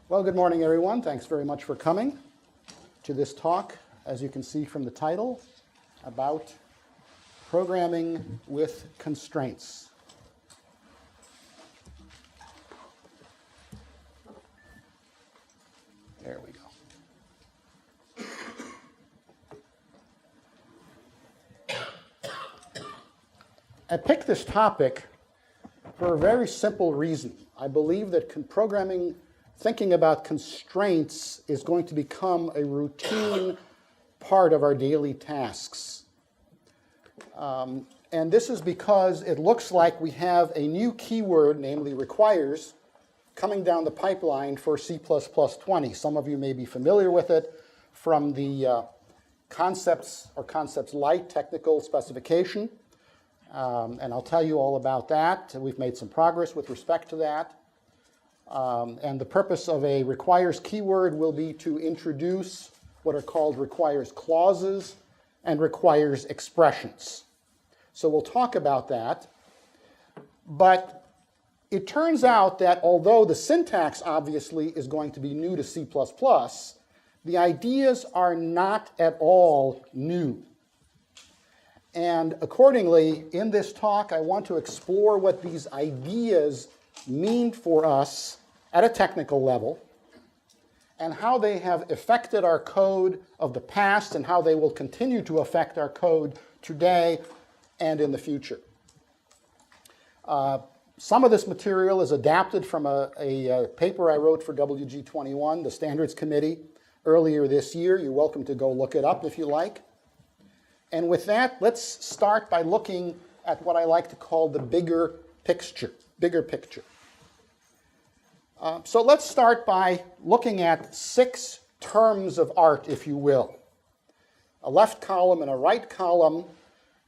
Well, good morning, everyone. Thanks very much for coming to this talk, as you can see from the title, about programming with constraints. There we go. I picked this topic for a very simple reason. I believe that thinking about constraints is going to become a routine part of our daily tasks. And this is because it looks like we have a new keyword, namely requires, coming down the pipeline for C++20. Some of you may be familiar with it from the concepts light technical specification. And I'll tell you all about that. We've made some progress with respect to that. And the purpose of a requires keyword will be to introduce what are called requires clauses and requires expressions. So we'll talk about that. But it turns out that although the syntax obviously is going to be new to C++, the ideas are not at all new. And accordingly, in this talk, I want to explore what these ideas mean for us at a technical level, and how they have affected our code of the past and how they will continue to affect our code today and in the future. Some of this material is adapted from a paper I wrote for WG21, the Standards Committee, earlier this year. You're welcome to go look it up if you like. And with that, let's start by looking at what I like to call the bigger picture. So let's start by looking at 6 terms of art, if you will. A left column and a right column.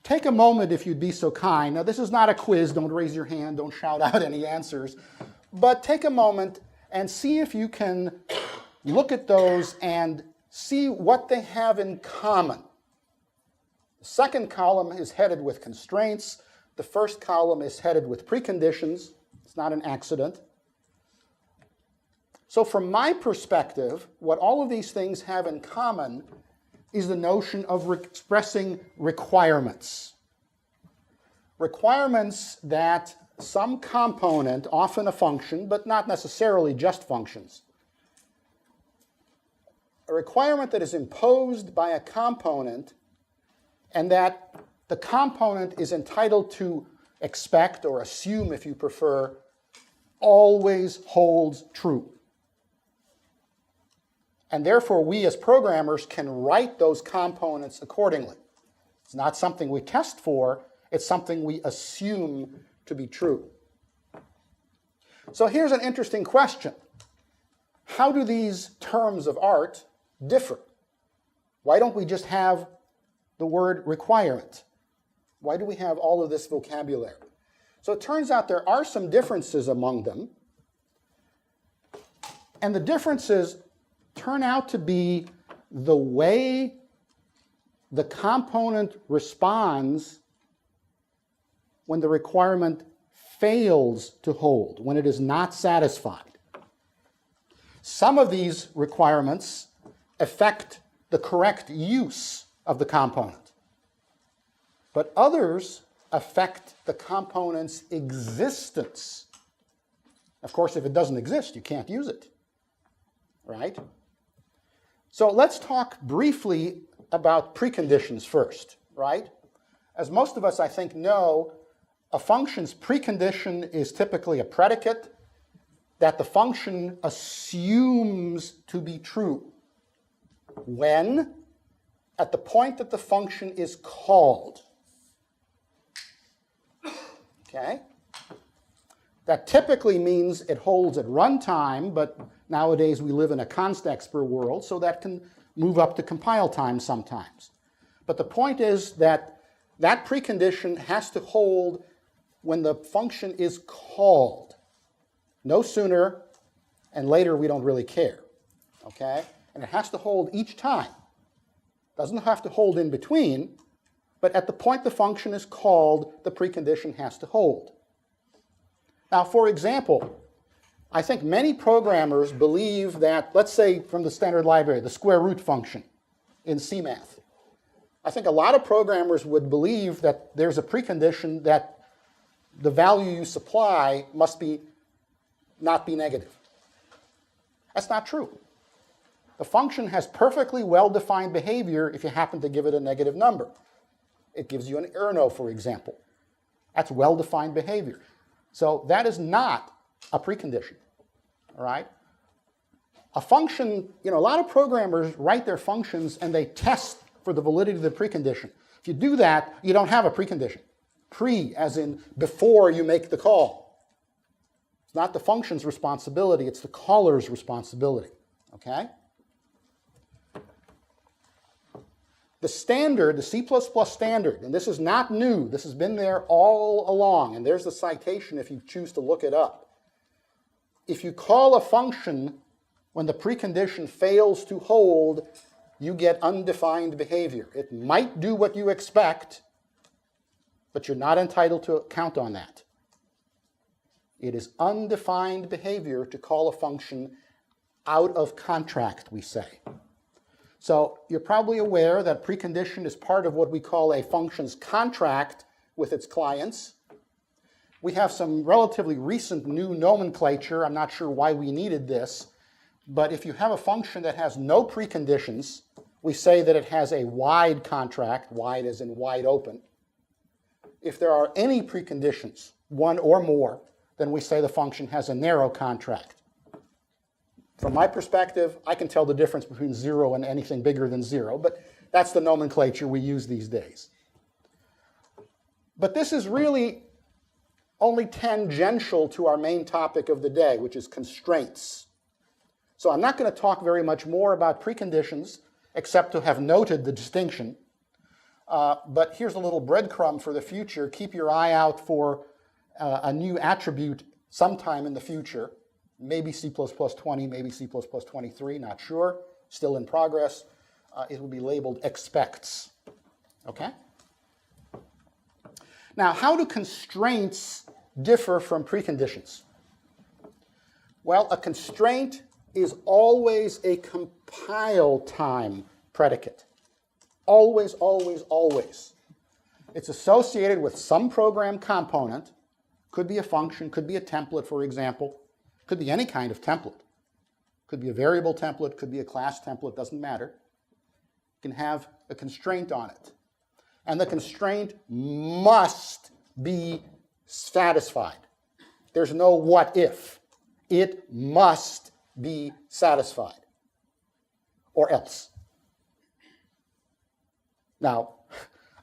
Take a moment, if you'd be so kind. Now, this is not a quiz. Don't raise your hand. Don't shout out any answers. But take a moment and see if you can look at those and see what they have in common. The second column is headed with constraints. The first column is headed with preconditions. It's not an accident. So from my perspective, what all of these things have in common is the notion of expressing requirements. Requirements that some component, often a function, but not necessarily just functions, a requirement that is imposed by a component and that the component is entitled to expect, or assume if you prefer, always holds true. And therefore, we as programmers can write those components accordingly. It's not something we test for, it's something we assume to be true. So here's an interesting question. How do these terms of art differ? Why don't we just have the word requirement? Why do we have all of this vocabulary? So it turns out there are some differences among them. And the differences turn out to be the way the component responds when the requirement fails to hold, when it is not satisfied. Some of these requirements affect the correct use of the component, but others affect the component's existence. Of course, if it doesn't exist, you can't use it, right? So let's talk briefly about preconditions first, right? As most of us, I think, know, a function's precondition is typically a predicate that the function assumes to be true when, at the point that the function is called. Okay? That typically means it holds at runtime, but nowadays we live in a const-expr world, so that can move up to compile time sometimes. But the point is that that precondition has to hold when the function is called. No sooner, and later we don't really care. Okay? And it has to hold each time. Doesn't have to hold in between, but at the point the function is called, the precondition has to hold. Now, for example, I think many programmers believe that, let's say from the standard library, the square root function in CMath. I think a lot of programmers would believe that there's a precondition that the value you supply must not be negative. That's not true. The function has perfectly well-defined behavior if you happen to give it a negative number. It gives you an error no, for example. That's well-defined behavior. So that is not a precondition, all right? A function, a lot of programmers write their functions and they test for the validity of the precondition. If you do that, you don't have a precondition. Pre, as in before you make the call. It's not the function's responsibility, it's the caller's responsibility, okay? The standard, the C++ standard, and this is not new, this has been there all along, and there's the citation if you choose to look it up. If you call a function when the precondition fails to hold, you get undefined behavior. It might do what you expect, but you're not entitled to count on that. It is undefined behavior to call a function out of contract, we say. So you're probably aware that precondition is part of what we call a function's contract with its clients. We have some relatively recent new nomenclature. I'm not sure why we needed this, but if you have a function that has no preconditions, we say that it has a wide contract, wide as in wide open. If there are any preconditions, one or more, then we say the function has a narrow contract. From my perspective, I can tell the difference between 0 and anything bigger than 0, but that's the nomenclature we use these days. But this is really only tangential to our main topic of the day, which is constraints. So I'm not going to talk very much more about preconditions, except to have noted the distinction. But here's a little breadcrumb for the future. Keep your eye out for a new attribute sometime in the future. Maybe C++20, maybe C++23, not sure. Still in progress. It will be labeled expects. Okay? Now, how do constraints differ from preconditions? Well, a constraint is always a compile time predicate. Always, always, always. It's associated with some program component. Could be a function, could be a template, for example. Could be any kind of template. Could be a variable template, could be a class template, doesn't matter. You can have a constraint on it. And the constraint must be satisfied. There's no what if. It must be satisfied. Or else. Now,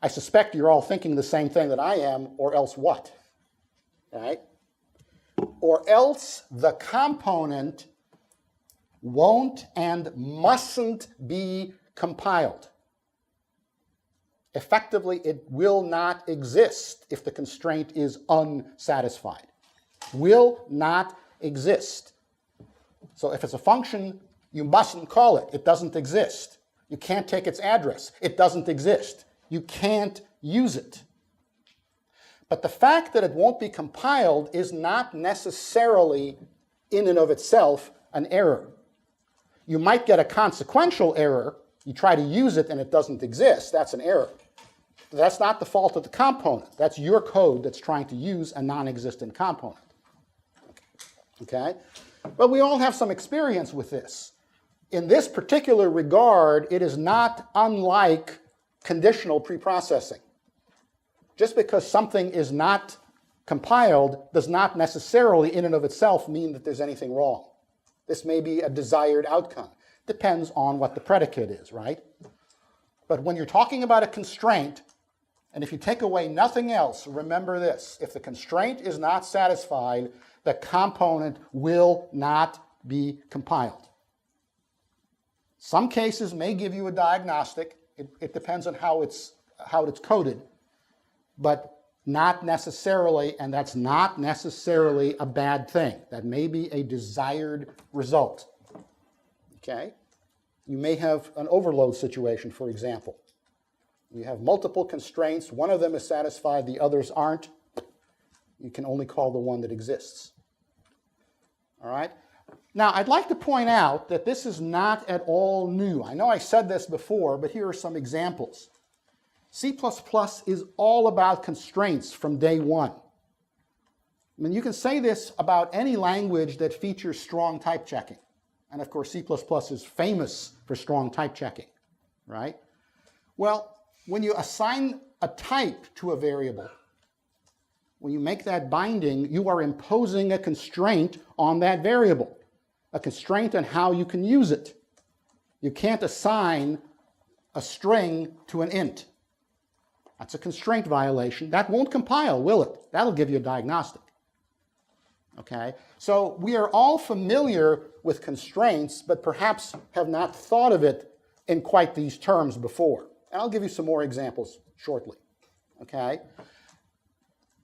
I suspect you're all thinking the same thing that I am, or else what? All right? Or else the component won't and mustn't be compiled. Effectively, it will not exist if the constraint is unsatisfied. Will not exist. So if it's a function, you mustn't call it. It doesn't exist. You can't take its address. It doesn't exist. You can't use it. But the fact that it won't be compiled is not necessarily, in and of itself, an error. You might get a consequential error. You try to use it and it doesn't exist. That's an error. That's not the fault of the component. That's your code that's trying to use a non-existent component. Okay? But we all have some experience with this. In this particular regard, it is not unlike conditional preprocessing. Just because something is not compiled does not necessarily, in and of itself, mean that there's anything wrong. This may be a desired outcome. Depends on what the predicate is, right? But when you're talking about a constraint, and if you take away nothing else, remember this. If the constraint is not satisfied, the component will not be compiled. Some cases may give you a diagnostic. It depends on how it's coded. But not necessarily, and that's not necessarily a bad thing. That may be a desired result. Okay? You may have an overload situation, for example. You have multiple constraints. One of them is satisfied, the others aren't. You can only call the one that exists. All right? Now, I'd like to point out that this is not at all new. I know I said this before, but here are some examples. C++ is all about constraints from day one. I mean, you can say this about any language that features strong type checking. And of course, C++ is famous for strong type checking, right? Well, when you assign a type to a variable, when you make that binding, you are imposing a constraint on that variable, a constraint on how you can use it. You can't assign a string to an int. That's a constraint violation. That won't compile, will it? That'll give you a diagnostic. Okay? So we are all familiar with constraints, but perhaps have not thought of it in quite these terms before. And I'll give you some more examples shortly. Okay?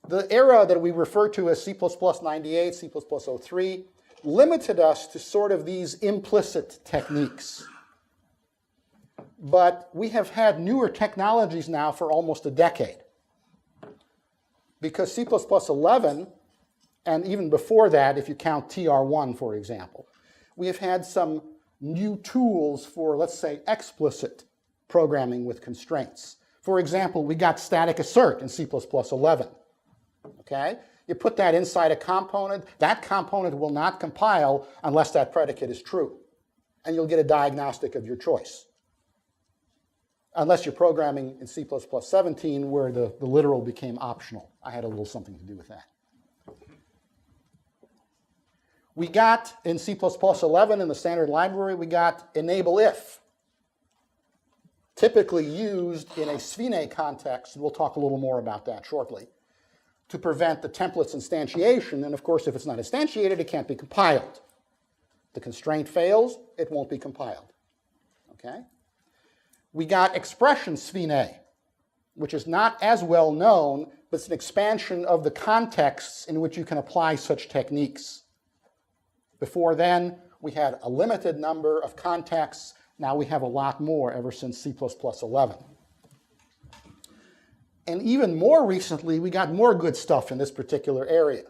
The era that we refer to as C++ 98, C++ 03, limited us to sort of these implicit techniques. But we have had newer technologies now for almost a decade. Because C++ 11, and even before that, if you count TR1, for example, we have had some new tools for, let's say, explicit programming with constraints. For example, we got static assert in C++ 11. Okay? You put that inside a component, that component will not compile unless that predicate is true. And you'll get a diagnostic of your choice. Unless you're programming in C++ 17 where the literal became optional. I had a little something to do with that. We got in C++ 11 in the standard library, we got enable if. Typically used in a Svine context, and we'll talk a little more about that shortly, to prevent the template's instantiation. And of course, if it's not instantiated, it can't be compiled. The constraint fails, it won't be compiled. Okay? We got expression Svine, which is not as well known, but it's an expansion of the contexts in which you can apply such techniques. Before then, we had a limited number of contexts. Now we have a lot more ever since C++ 11. And even more recently, we got more good stuff in this particular area.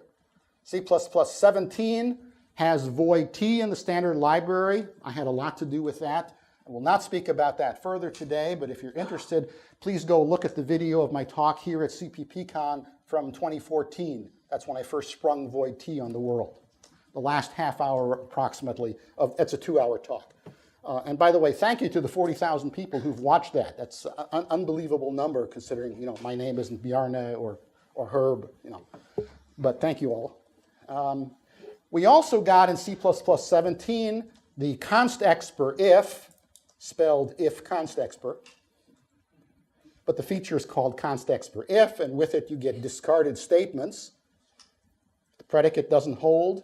C++ 17 has void t in the standard library. I had a lot to do with that. I will not speak about that further today, but if you're interested, please go look at the video of my talk here at CppCon from 2014. That's when I first sprung void t on the world. The last half hour approximately it's a 2-hour talk. And by the way, thank you to the 40,000 people who've watched that. That's an unbelievable number considering, my name isn't Bjarne or Herb, But thank you all. We also got in C++ 17 the constexpr if, spelled if constexpr. But the feature is called constexpr if, and with it you get discarded statements. The predicate doesn't hold.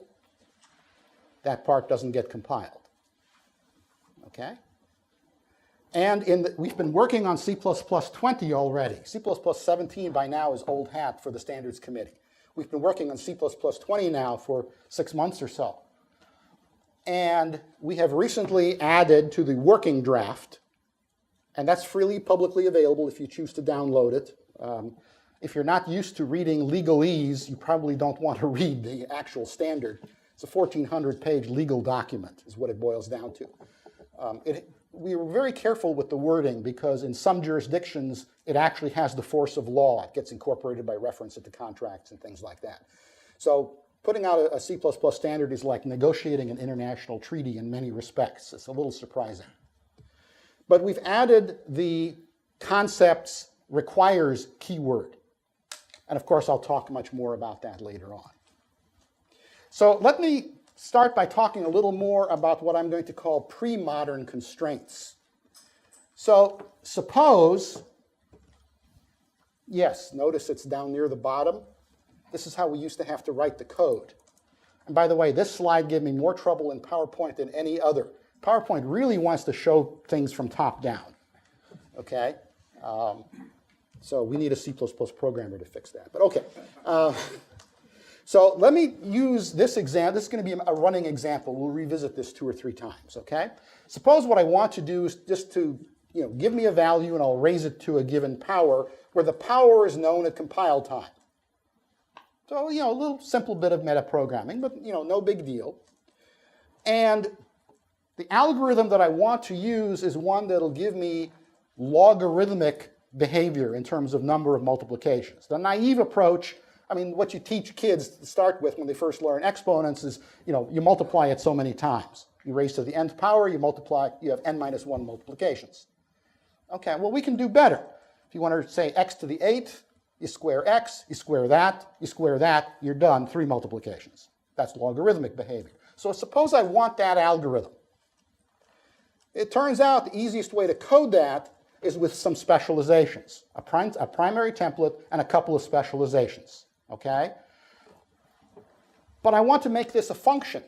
That part doesn't get compiled. Okay? And we've been working on C++ 20 already. C++ 17 by now is old hat for the standards committee. We've been working on C++ 20 now for 6 months or so. And we have recently added to the working draft, and that's freely publicly available if you choose to download it. If you're not used to reading legalese, you probably don't want to read the actual standard. It's a 1,400-page legal document is what it boils down to. We were very careful with the wording because in some jurisdictions, it actually has the force of law. It gets incorporated by reference into contracts and things like that. So putting out a C++ standard is like negotiating an international treaty in many respects. It's a little surprising. But we've added the concepts requires keyword. And of course, I'll talk much more about that later on. So let me start by talking a little more about what I'm going to call pre-modern constraints. So suppose, yes, notice it's down near the bottom. This is how we used to have to write the code. And by the way, this slide gave me more trouble in PowerPoint than any other. PowerPoint really wants to show things from top down. Okay? So we need a C++ programmer to fix that. But okay. So let me use this example. This is going to be a running example. We'll revisit this 2 or 3 times, okay? Suppose what I want to do is just to give me a value and I'll raise it to a given power where the power is known at compile time. So, a little simple bit of metaprogramming, but, no big deal. And the algorithm that I want to use is one that'll give me logarithmic behavior in terms of number of multiplications. The naive approach, I mean, what you teach kids to start with when they first learn exponents is, you multiply it so many times. You raise to the nth power, you multiply, you have n minus 1 multiplications. Okay, well, we can do better. If you want to say x to the 8th, you square x, you square that, you're done, 3 multiplications. That's logarithmic behavior. So suppose I want that algorithm. It turns out the easiest way to code that is with some specializations, a primary template and a couple of specializations, okay? But I want to make this a function,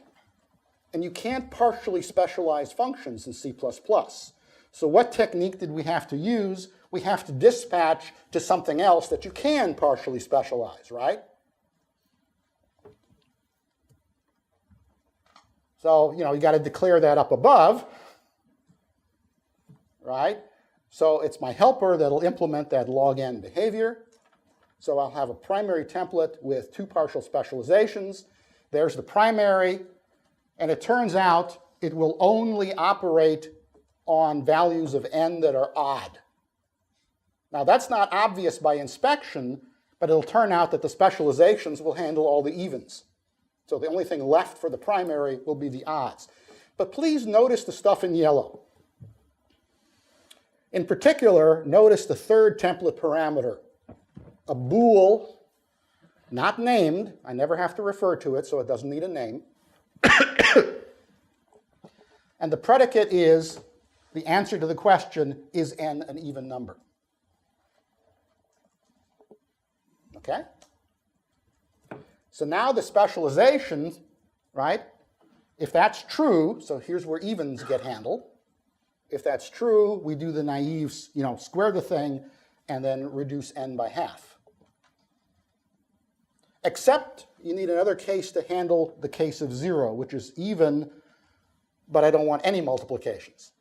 and you can't partially specialize functions in C++. So what technique did we have to use? We have to dispatch to something else that you can partially specialize, right? So, you got to declare that up above, right? So it's my helper that'll implement that log n behavior. So I'll have a primary template with 2 partial specializations. There's the primary, and it turns out it will only operate on values of n that are odd. Now that's not obvious by inspection, but it'll turn out that the specializations will handle all the evens. So the only thing left for the primary will be the odds. But please notice the stuff in yellow. In particular, notice the third template parameter, a bool, not named. I never have to refer to it, so it doesn't need a name. And the predicate is the answer to the question, is n an even number? Okay? So now the specialization, right? If that's true, so here's where evens get handled. If that's true, we do the naive, square the thing and then reduce n by half. Except you need another case to handle the case of 0, which is even, but I don't want any multiplications.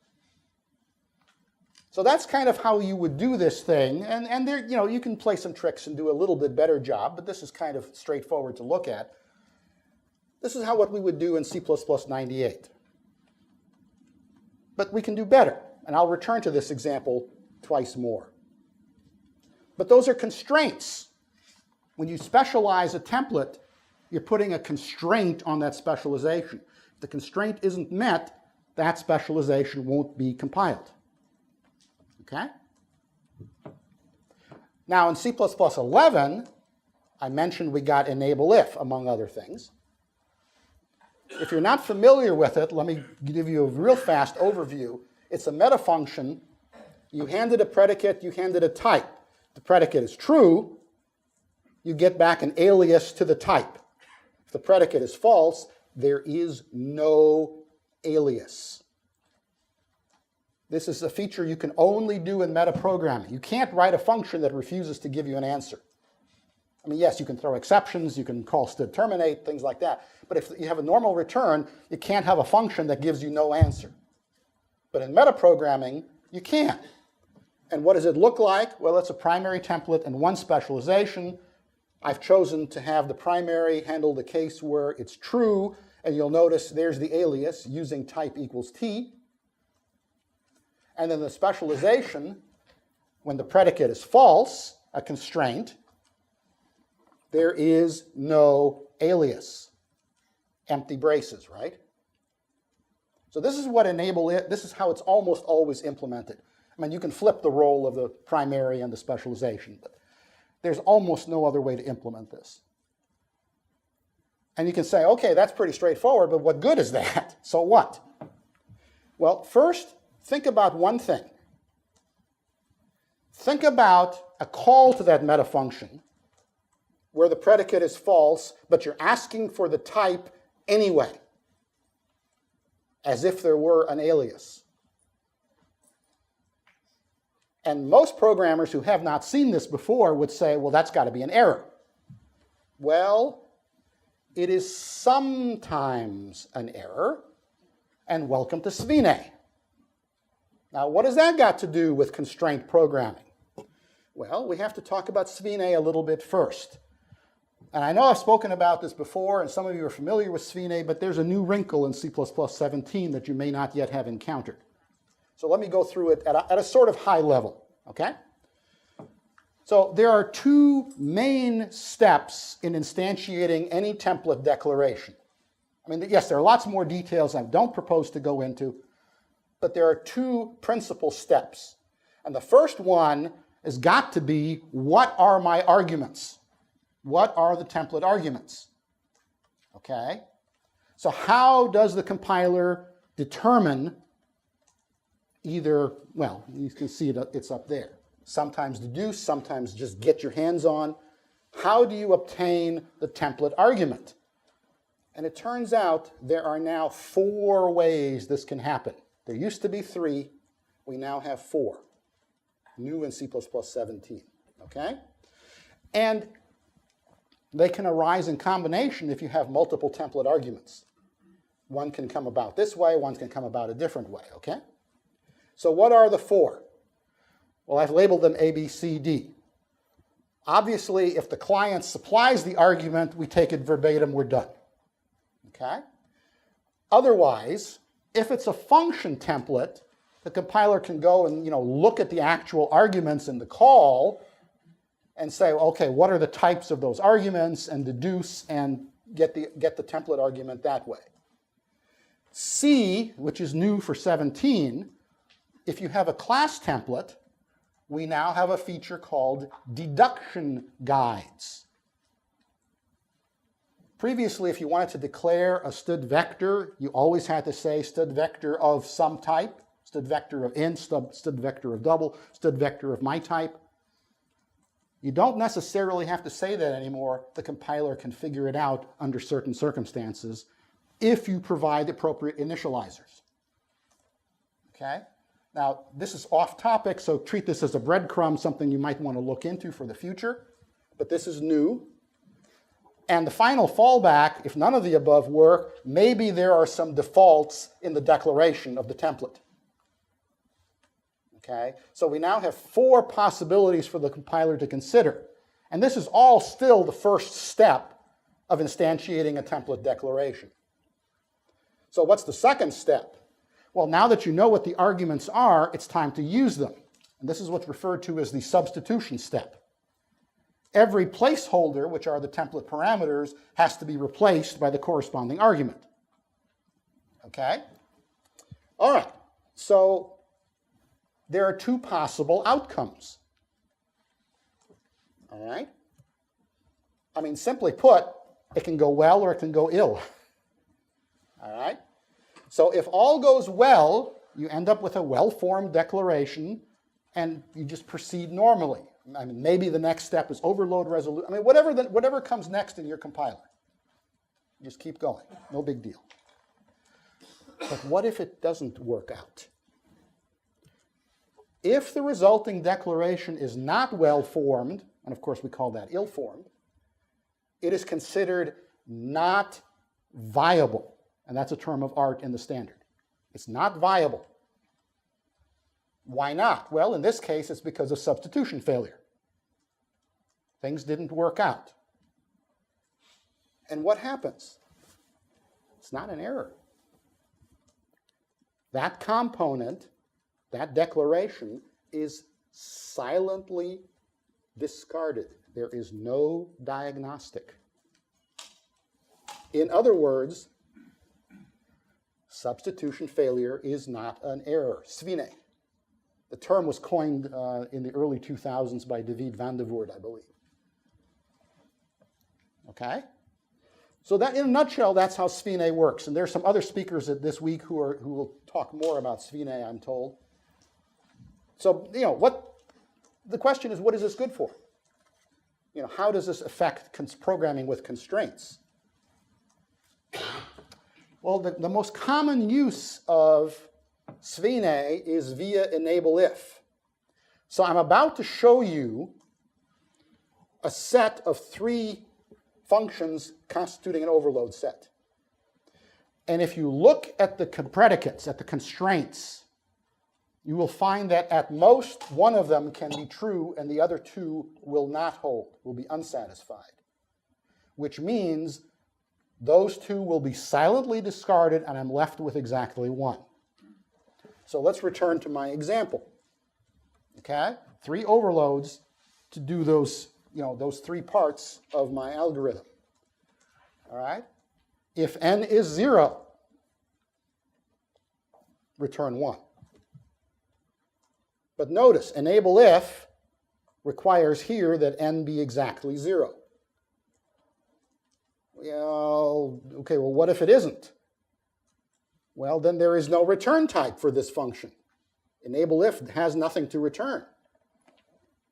So that's kind of how you would do this thing. And there, you can play some tricks and do a little bit better job, but this is kind of straightforward to look at. This is what we would do in C++ 98. But we can do better, and I'll return to this example twice more. But those are constraints. When you specialize a template, you're putting a constraint on that specialization. If the constraint isn't met, that specialization won't be compiled. Okay? Now in C++ 11, I mentioned we got enable if, among other things. If you're not familiar with it, let me give you a real fast overview. It's a meta function. You hand it a predicate, you hand it a type. The predicate is true, you get back an alias to the type. If the predicate is false, there is no alias. This is a feature you can only do in metaprogramming. You can't write a function that refuses to give you an answer. I mean, yes, you can throw exceptions, you can call std terminate, things like that. But if you have a normal return, you can't have a function that gives you no answer. But in metaprogramming, you can. And what does it look like? Well, it's a primary template and 1 specialization. I've chosen to have the primary handle the case where it's true, and you'll notice there's the alias using type equals t. And then the specialization, when the predicate is false, a constraint, there is no alias. Empty braces, right? So this is what enable it. This is how it's almost always implemented. I mean, you can flip the role of the primary and the specialization, but there's almost no other way to implement this. And you can say, okay, that's pretty straightforward, but what good is that? So what? Well, first, think about one thing. Think about a call to that meta function where the predicate is false, but you're asking for the type anyway, as if there were an alias. And most programmers who have not seen this before would say, well, that's got to be an error. Well, it is sometimes an error, and welcome to Svine. Now, what has that got to do with constraint programming? Well, we have to talk about Svine a little bit first. And I know I've spoken about this before, and some of you are familiar with SVNA, but there's a new wrinkle in C++ 17 that you may not yet have encountered. So let me go through it at a sort of high level, okay? So there are two main steps in instantiating any template declaration. I mean, yes, there are lots more details I don't propose to go into, but there are two principal steps. And the first one has got to be, what are my arguments? What are the template arguments? Okay? So how does the compiler determine either, well, you can see it's up there. Sometimes deduce, sometimes just get your hands on. How do you obtain the template argument? And it turns out there are now 4 ways this can happen. There used to be 3. We now have 4. New in C++ 17. Okay? And they can arise in combination if you have multiple template arguments. One can come about this way, one can come about a different way. Okay? So what are the 4? Well, I've labeled them A, B, C, D. Obviously, if the client supplies the argument, we take it verbatim, we're done. Okay? Otherwise, if it's a function template, the compiler can go and look at the actual arguments in the call and say, okay, what are the types of those arguments, and deduce and get the template argument that way. C, which is new for 17, if you have a class template, we now have a feature called deduction guides. Previously, if you wanted to declare a std vector, you always had to say std vector of some type, std vector of int, std vector of double, std vector of my type. You don't necessarily have to say that anymore. The compiler can figure it out under certain circumstances if you provide the appropriate initializers. Okay? Now, this is off topic, so treat this as a breadcrumb, something you might want to look into for the future. But this is new. And the final fallback, if none of the above work, maybe there are some defaults in the declaration of the template. Okay? So we now have 4 possibilities for the compiler to consider. And this is all still the first step of instantiating a template declaration. So what's the second step? Well, now that you know what the arguments are, it's time to use them. And this is what's referred to as the substitution step. Every placeholder, which are the template parameters, has to be replaced by the corresponding argument. Okay? All right. So there are 2 possible outcomes. All right? I mean, simply put, it can go well or it can go ill. All right? So if all goes well, you end up with a well-formed declaration, and you just proceed normally. I mean, maybe the next step is overload resolution. I mean, whatever comes next in your compiler. You just keep going. No big deal. But what if it doesn't work out? If the resulting declaration is not well-formed, and of course we call that ill-formed, it is considered not viable. And that's a term of art in the standard. It's not viable. Why not? Well, in this case, it's because of substitution failure. Things didn't work out. And what happens? It's not an error. That component, that declaration, is silently discarded. There is no diagnostic. In other words, substitution failure is not an error. SVNA. The term was coined in the early 2000s by David van der Voort, I believe. Okay? So that, in a nutshell, that's how SVNA works. And there's some other speakers this week who will talk more about SVNA, I'm told. So, the question is, what is this good for? How does this affect programming with constraints? Well, the most common use of SVNA is via enable if. So I'm about to show you a set of 3 functions constituting an overload set. And if you look at the predicates, at the constraints, you will find that at most one of them can be true and the other 2 will not hold, will be unsatisfied. which means those two will be silently discarded and I'm left with exactly 1. So let's return to my example. Okay? 3 overloads to do those, those 3 parts of my algorithm. All right? If n is 0, return 1. But notice, enable if requires here that n be exactly 0. Well, okay, well, what if it isn't? Well, then there is no return type for this function. Enable if has nothing to return.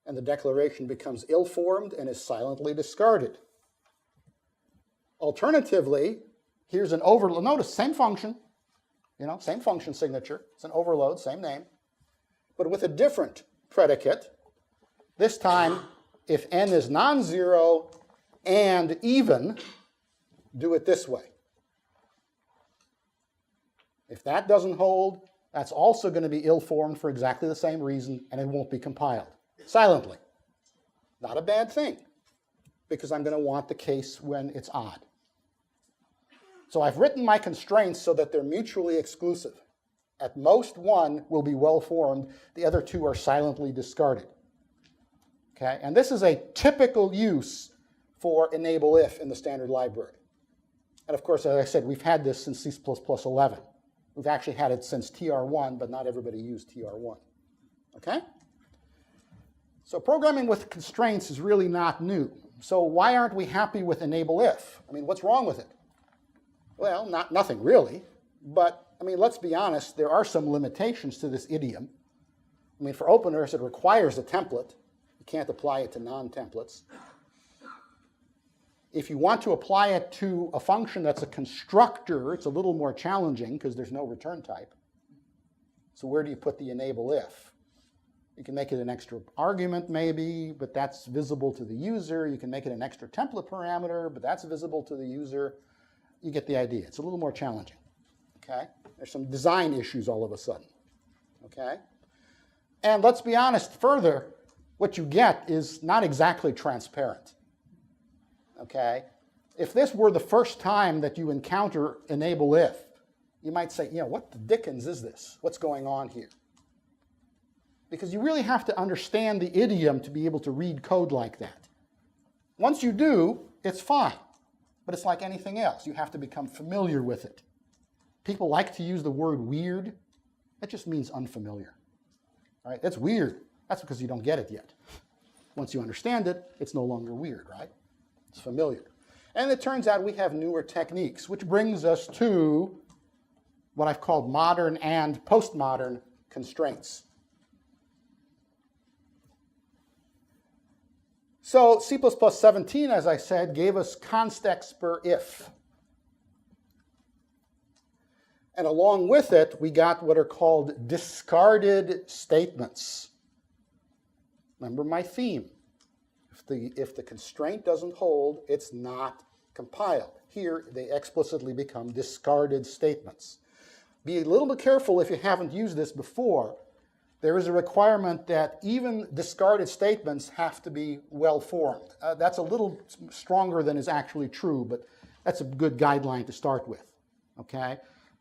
And the declaration becomes ill-formed and is silently discarded. Alternatively, here's an overload. Notice, same function, same function signature. It's an overload, same name, but with a different predicate. This time, if n is non-zero and even, do it this way. If that doesn't hold, that's also going to be ill-formed for exactly the same reason, and it won't be compiled silently. Not a bad thing, because I'm going to want the case when it's odd. So I've written my constraints so that they're mutually exclusive. At most, one will be well-formed. The other two are silently discarded. Okay? And this is a typical use for enable if in the standard library. And of course, as I said, we've had this since C++11. We've actually had it since TR1, but not everybody used TR1. Okay? So programming with constraints is really not new. So why aren't we happy with enable if? I mean, what's wrong with it? Well, nothing really. But, I mean, let's be honest, there are some limitations to this idiom. I mean, for openers, it requires a template. You can't apply it to non-templates. If you want to apply it to a function that's a constructor, it's a little more challenging because there's no return type. So where do you put the enable if? You can make it an extra argument maybe, but that's visible to the user. You can make it an extra template parameter, but that's visible to the user. You get the idea. It's a little more challenging. Okay? There's some design issues all of a sudden. Okay? And let's be honest, further, what you get is not exactly transparent. Okay? If this were the first time that you encounter enable if, you might say, what the dickens is this? What's going on here? Because you really have to understand the idiom to be able to read code like that. Once you do, it's fine. But it's like anything else. You have to become familiar with it. People like to use the word weird. That just means unfamiliar. All right? That's weird. That's because you don't get it yet. Once you understand it, it's no longer weird, right? It's familiar. And it turns out we have newer techniques, which brings us to what I've called modern and postmodern constraints. So C++17, as I said, gave us constexpr-if. And along with it, we got what are called discarded statements. Remember my theme. If the constraint doesn't hold, it's not compiled. Here, they explicitly become discarded statements. Be a little bit careful if you haven't used this before. There is a requirement that even discarded statements have to be well-formed. That's a little stronger than is actually true, but that's a good guideline to start with. Okay?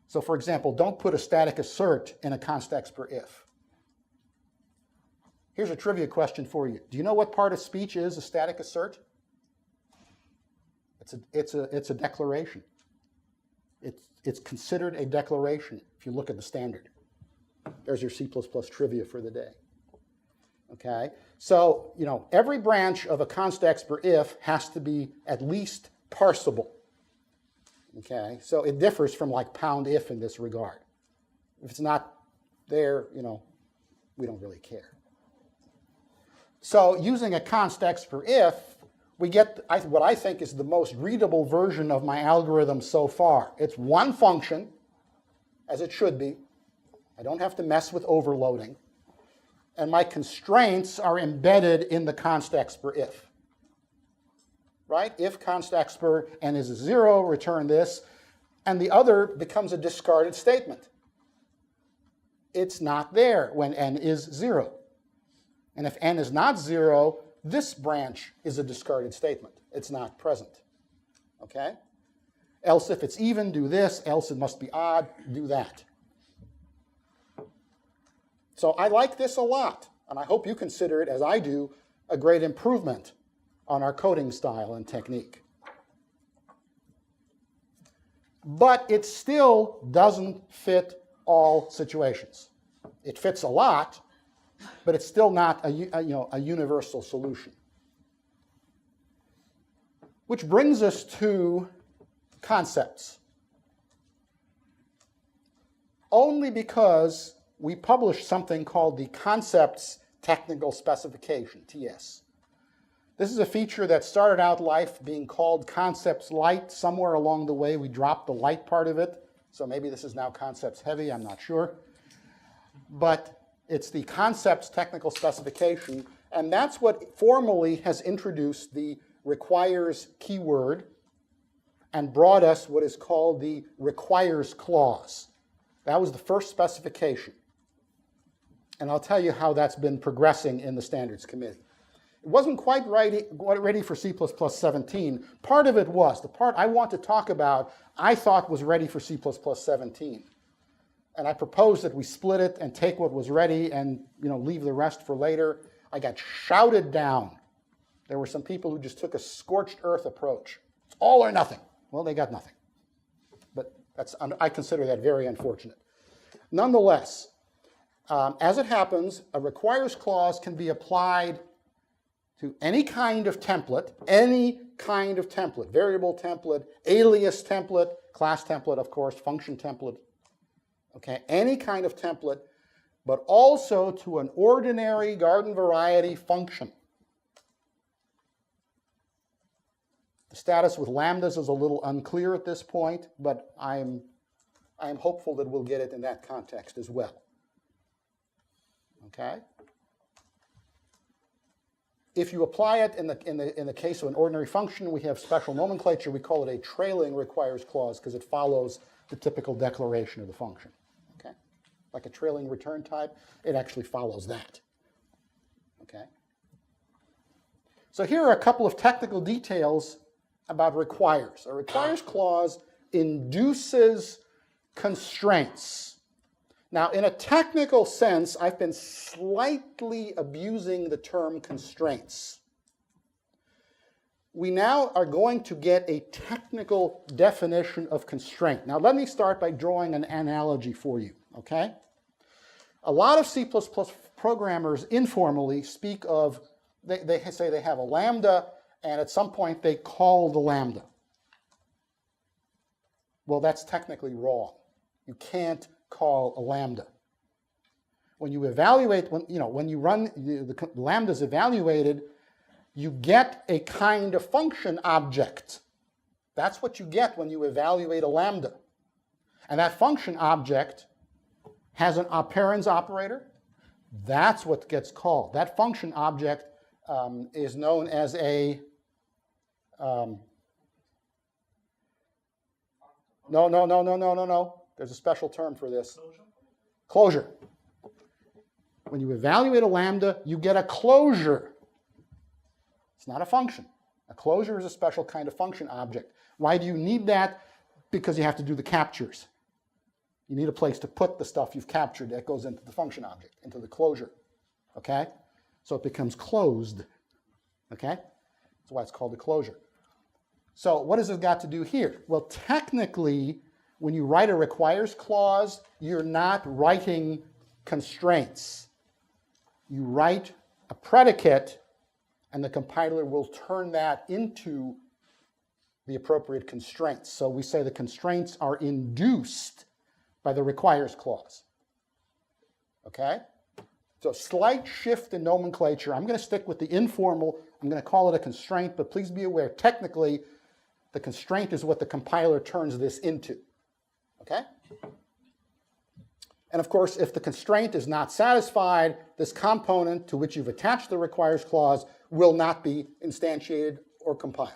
So for example, don't put a static assert in a constexpr-if. Here's a trivia question for you. Do you know what part of speech is a static assert? It's a declaration. It's considered a declaration if you look at the standard. There's your C++ trivia for the day. Okay? So, every branch of a constexpr-if has to be at least parsable. Okay? So it differs from like pound-if in this regard. If it's not there, we don't really care. So using a constexpr-if, we get what I think is the most readable version of my algorithm so far. It's one function, as it should be. I don't have to mess with overloading. And my constraints are embedded in the constexpr-if. Right? If constexpr n is 0, return this. And the other becomes a discarded statement. It's not there when n is 0. And if n is not 0, this branch is a discarded statement. It's not present. Okay? Else if it's even, do this. Else it must be odd, do that. So I like this a lot, and I hope you consider it, as I do, a great improvement on our coding style and technique. But it still doesn't fit all situations. It fits a lot, but it's still not a universal solution. Which brings us to concepts. Only because we published something called the Concepts Technical Specification, TS. This is a feature that started out life being called Concepts Light. Somewhere along the way we dropped the light part of it, so maybe this is now Concepts Heavy, I'm not sure. But it's the Concepts Technical Specification, and that's what formally has introduced the requires keyword and brought us what is called the requires clause. That was the first specification. And I'll tell you how that's been progressing in the Standards Committee. It wasn't quite ready for C++17. Part of it was. The part I want to talk about, I thought was ready for C++17. And I proposed that we split it and take what was ready and leave the rest for later. I got shouted down. There were some people who just took a scorched earth approach. It's all or nothing. Well, they got nothing. But I consider that very unfortunate. Nonetheless, as it happens, a requires clause can be applied to any kind of template, variable template, alias template, class template, of course, function template, okay, any kind of template, but also to an ordinary garden variety function. The status with lambdas is a little unclear at this point, but I am hopeful that we'll get it in that context as well. Okay? If you apply it in the case of an ordinary function, we have special nomenclature. We call it a trailing requires clause because it follows the typical declaration of the function. Okay? Like a trailing return type, it actually follows that. Okay? So here are a couple of technical details about requires. A requires clause induces constraints. Now, in a technical sense, I've been slightly abusing the term constraints. We now are going to get a technical definition of constraint. Now, let me start by drawing an analogy for you, okay? A lot of C++ programmers informally speak of, they say they have a lambda, and at some point they call the lambda. Well, that's technically wrong. You can't call a lambda. When you evaluate, when you run, the lambda is evaluated, you get a kind of function object. That's what you get when you evaluate a lambda. And that function object has an operans operator. That's what gets called. That function object is known as a No. There's a special term for this. Closure. When you evaluate a lambda, you get a closure. It's not a function. A closure is a special kind of function object. Why do you need that? Because you have to do the captures. You need a place to put the stuff you've captured that goes into the function object, into the closure. Okay? So it becomes closed. Okay? That's why it's called a closure. So what has it got to do here? Well, technically, when you write a requires clause, you're not writing constraints. You write a predicate, and the compiler will turn that into the appropriate constraints. So we say the constraints are induced by the requires clause. Okay? So slight shift in nomenclature. I'm going to stick with the informal. I'm going to call it a constraint, but please be aware, technically, the constraint is what the compiler turns this into. Okay? And of course, if the constraint is not satisfied, this component to which you've attached the requires clause will not be instantiated or compiled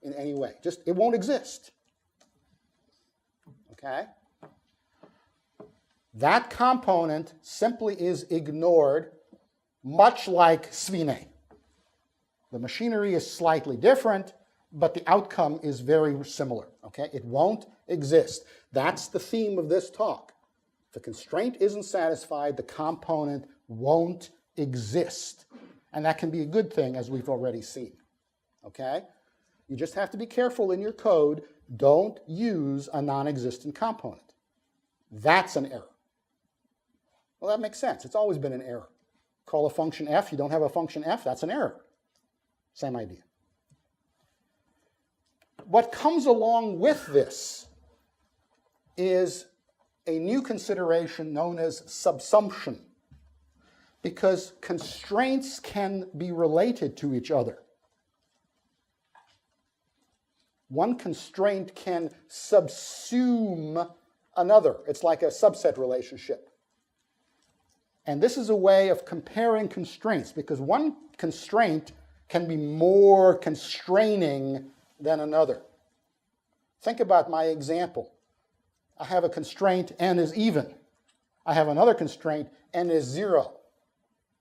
in any way. Just, it won't exist. Okay? That component simply is ignored, much like Svine. The machinery is slightly different, but the outcome is very similar, okay? It won't exist. That's the theme of this talk. If a constraint isn't satisfied, the component won't exist. And that can be a good thing, as we've already seen, okay? You just have to be careful in your code. Don't use a non-existent component. That's an error. Well, that makes sense. It's always been an error. Call a function f, you don't have a function f, that's an error. Same idea. What comes along with this is a new consideration known as subsumption, because constraints can be related to each other. One constraint can subsume another. It's like a subset relationship. And this is a way of comparing constraints, because one constraint can be more constraining than another. Think about my example. I have a constraint, n is even. I have another constraint, n is 0.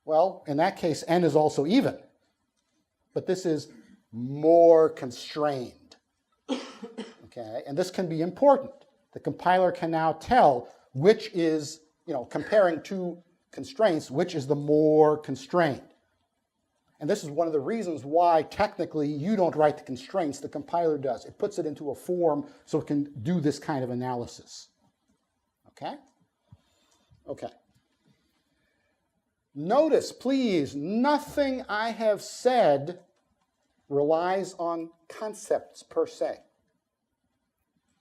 Well, in that case, n is also even. But this is more constrained. Okay? And this can be important. The compiler can now tell which is, comparing two constraints, which is the more constrained. And this is one of the reasons why technically you don't write the constraints, the compiler does. It puts it into a form so it can do this kind of analysis. Okay? Okay. Notice, please, nothing I have said relies on concepts per se.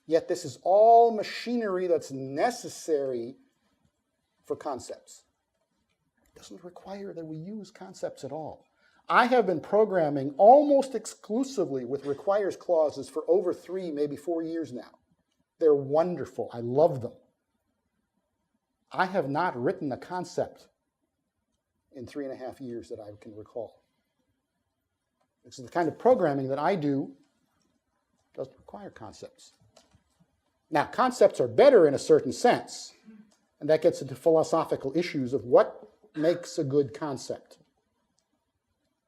Yet this is all machinery that's necessary for concepts. It doesn't require that we use concepts at all. I have been programming almost exclusively with requires clauses for over 3, maybe 4 years now. They're wonderful. I love them. I have not written a concept in 3.5 years that I can recall. This is the kind of programming that I do. Doesn't require concepts. Now, concepts are better in a certain sense, and that gets into philosophical issues of what makes a good concept.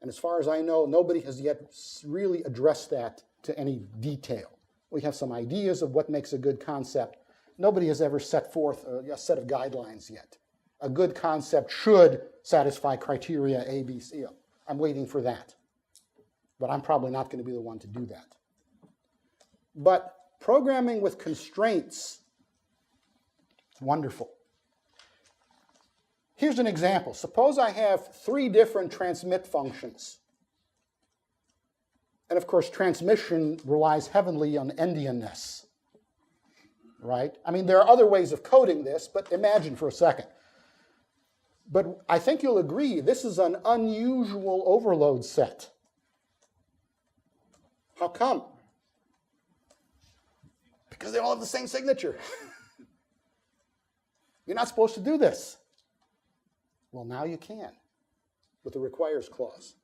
And as far as I know, nobody has yet really addressed that to any detail. We have some ideas of what makes a good concept. Nobody has ever set forth a set of guidelines yet. A good concept should satisfy criteria A, B, C. I'm waiting for that. But I'm probably not going to be the one to do that. But programming with constraints, it's wonderful. Here's an example. Suppose I have 3 different transmit functions. And of course, transmission relies heavily on endianness, right? I mean, there are other ways of coding this, but imagine for a second. But I think you'll agree, this is an unusual overload set. How come? Because they all have the same signature. You're not supposed to do this. Well, now you can with the requires clause.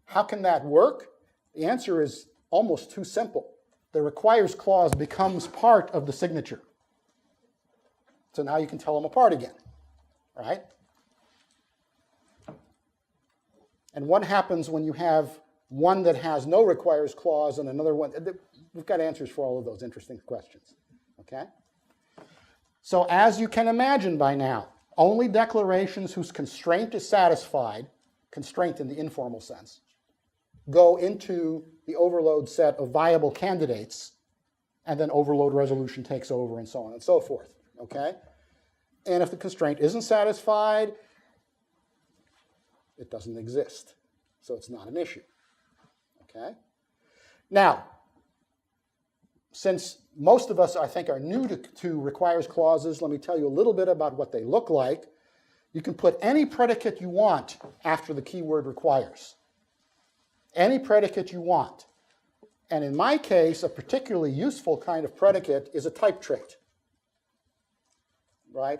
How can that work? The answer is almost too simple. The requires clause becomes part of the signature. So now you can tell them apart again, right? And what happens when you have one that has no requires clause and another one? We've got answers for all of those interesting questions, okay? So as you can imagine by now, only declarations whose constraint is satisfied, constraint in the informal sense, go into the overload set of viable candidates, and then overload resolution takes over and so on and so forth, okay? And if the constraint isn't satisfied, it doesn't exist. So it's not an issue, okay? Now, since most of us, I think, are new to requires clauses, let me tell you a little bit about what they look like. You can put any predicate you want after the keyword requires. Any predicate you want. And in my case, a particularly useful kind of predicate is a type trait, right?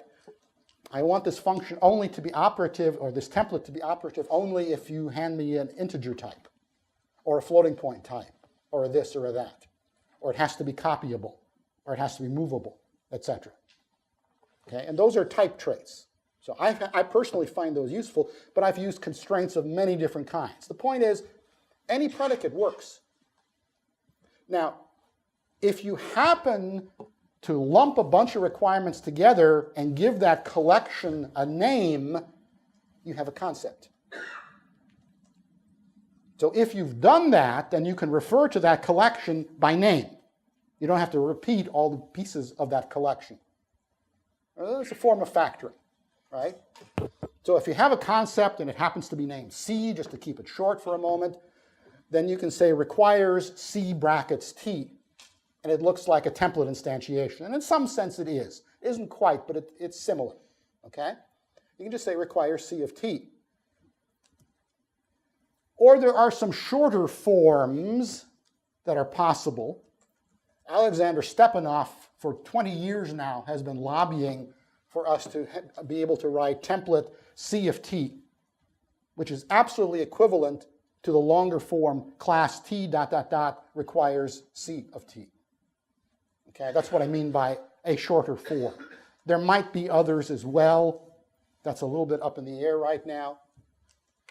I want this function only to be operative, or this template to be operative only if you hand me an integer type, or a floating point type, or a this or a that. Or it has to be copyable, or it has to be movable, etc. Okay, and those are type traits. So I personally find those useful, but I've used constraints of many different kinds. The point is, Any predicate works. Now, if you happen to lump a bunch of requirements together and give that collection a name, you have a concept. So if you've done that, then you can refer to that collection by name. You don't have to repeat all the pieces of that collection. It's a form of factoring, right? So if you have a concept and it happens to be named C, just to keep it short for a moment, then you can say requires C brackets T. And it looks like a template instantiation. And in some sense it is. It isn't quite, but it's similar, okay? You can just say requires C of T. Or there are some shorter forms that are possible. Alexander Stepanov, for 20 years now, has been lobbying for us to be able to write template C of T, which is absolutely equivalent to the longer form class T ... requires C of T. Okay, that's what I mean by a shorter form. There might be others as well. That's a little bit up in the air right now.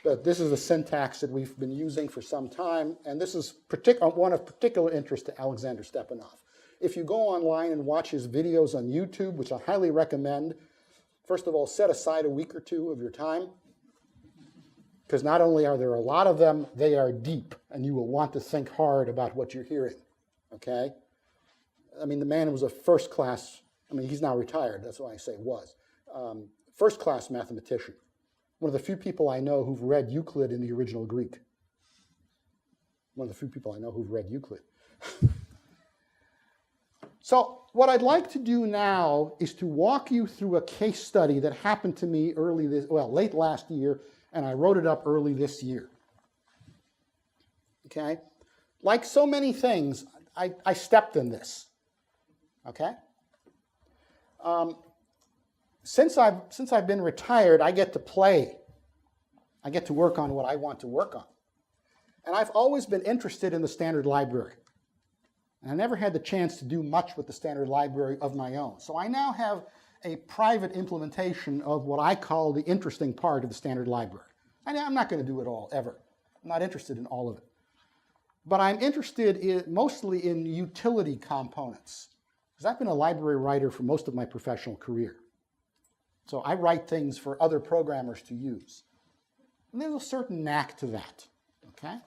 But this is the syntax that we've been using for some time, and this is one of particular interest to Alexander Stepanov. If you go online and watch his videos on YouTube, which I highly recommend, first of all, set aside a week or two of your time, because not only are there a lot of them, they are deep, and you will want to think hard about what you're hearing, okay? I mean, the man was a first-class, I mean, he's now retired, that's why I say was, first-class mathematician. One of the few people I know who've read Euclid in the original Greek. One of the few people I know who've read Euclid. So what I'd like to do now is to walk you through a case study that happened to me late last year, and I wrote it up early this year. Okay? Like so many things, I stepped in this. Okay? Since I've been retired, I get to play. I get to work on what I want to work on. And I've always been interested in the standard library. And I never had the chance to do much with the standard library of my own. So I now have a private implementation of what I call the interesting part of the standard library. I'm not going to do it all, ever. I'm not interested in all of it. But I'm interested mostly in utility components. Because I've been a library writer for most of my professional career. So I write things for other programmers to use. And there's a certain knack to that, okay?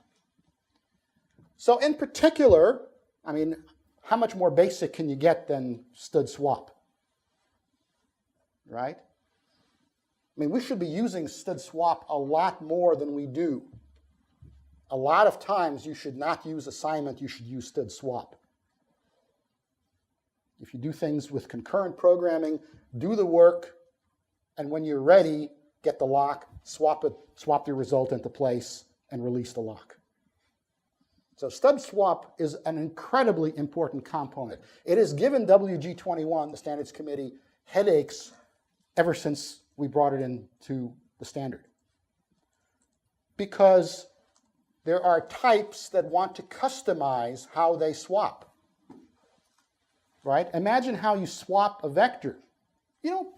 So in particular, I mean, how much more basic can you get than std swap, right? I mean, we should be using std swap a lot more than we do. A lot of times you should not use assignment, you should use std swap. If you do things with concurrent programming, do the work, and when you're ready, get the lock, swap the result into place, and release the lock. So std swap is an incredibly important component. It has given WG21, the Standards Committee, headaches ever since we brought it into the standard. Because there are types that want to customize how they swap. Right? Imagine how you swap a vector. You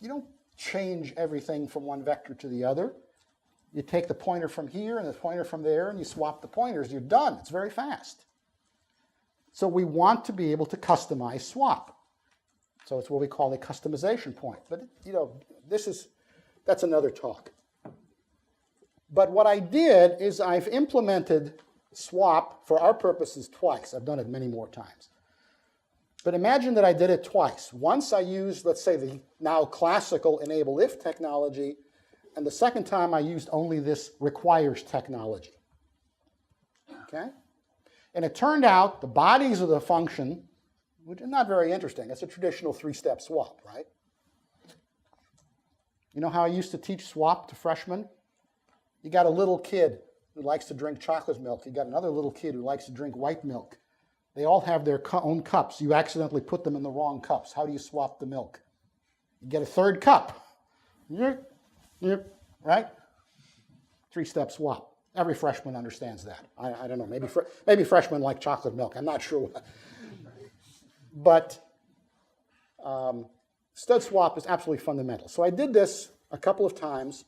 don't change everything from one vector to the other. You take the pointer from here and the pointer from there, and you swap the pointers. You're done. It's very fast. So we want to be able to customize swap. So it's what we call a customization point. But that's another talk. But what I did is I've implemented swap for our purposes twice. I've done it many more times. But imagine that I did it twice. Once I used, let's say, the now classical enable if technology, and the second time I used only this requires technology. Okay? And it turned out the bodies of the function, which is not very interesting. It's a traditional three-step swap, right? You know how I used to teach swap to freshmen? You got a little kid who likes to drink chocolate milk. You got another little kid who likes to drink white milk. They all have their own cups. You accidentally put them in the wrong cups. How do you swap the milk? You get a third cup. Right? Three-step swap. Every freshman understands that. I don't know. Maybe freshmen like chocolate milk. I'm not sure. But std swap is absolutely fundamental. So I did this a couple of times.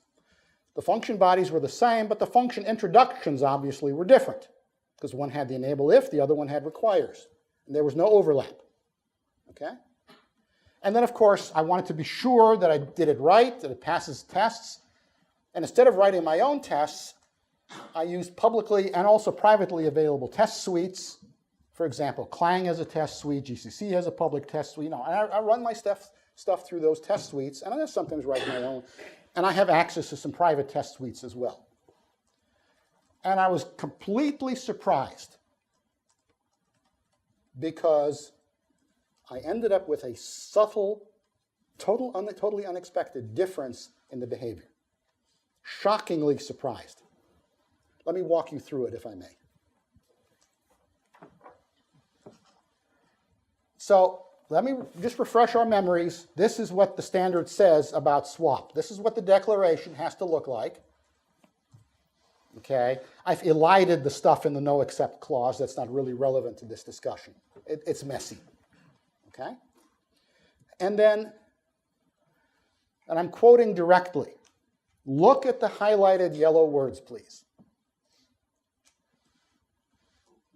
The function bodies were the same, but the function introductions obviously were different, because one had the enable if, the other one had requires, and there was no overlap. Okay? And then, of course, I wanted to be sure that I did it right, that it passes tests, and instead of writing my own tests, I used publicly and also privately available test suites. For example, Clang has a test suite, GCC has a public test suite. And I run my stuff through those test suites, and I sometimes write my own. And I have access to some private test suites as well. And I was completely surprised because I ended up with a subtle, totally unexpected difference in the behavior. Shockingly surprised. Let me walk you through it, if I may. So let me just refresh our memories. This is what the standard says about swap. This is what the declaration has to look like. Okay, I've elided the stuff in the no except clause. That's not really relevant to this discussion. It's messy. Okay? And then, and I'm quoting directly, look at the highlighted yellow words, please.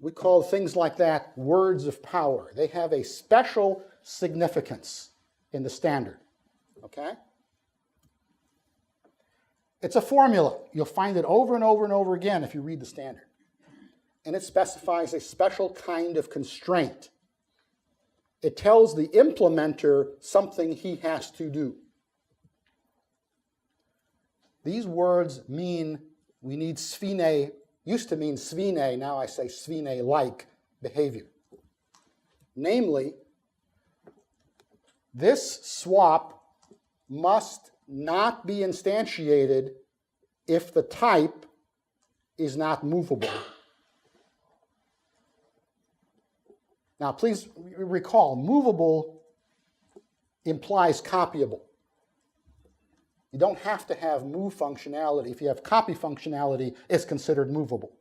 We call things like that words of power. They have a special significance in the standard. Okay? It's a formula. You'll find it over and over and over again if you read the standard. And it specifies a special kind of constraint. It tells the implementer something he has to do. These words mean we need sphene, used to mean sphene, now I say sphene-like behavior. Namely, this swap must not be instantiated if the type is not movable. Now, please recall, movable implies copyable. You don't have to have move functionality. If you have copy functionality, it's considered movable.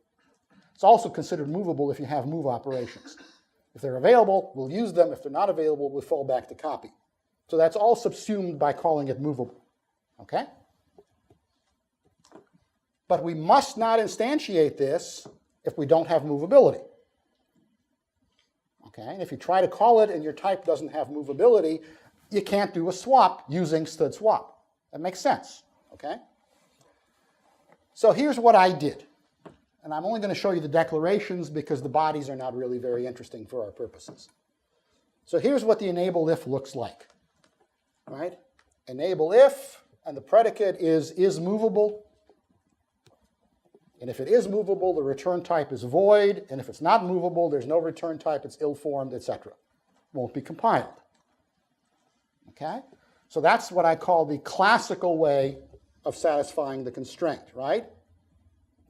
It's also considered movable if you have move operations. If they're available, we'll use them. If they're not available, we'll fall back to copy. So that's all subsumed by calling it movable. Okay? But we must not instantiate this if we don't have movability. Okay? And if you try to call it and your type doesn't have movability, you can't do a swap using std swap. That makes sense. Okay? So here's what I did. And I'm only going to show you the declarations because the bodies are not really very interesting for our purposes. So here's what the enable if looks like. Right? Enable if, and the predicate is movable. And if it is movable, the return type is void. And if it's not movable, there's no return type, it's ill-formed, etc. Won't be compiled. Okay? So that's what I call the classical way of satisfying the constraint, right?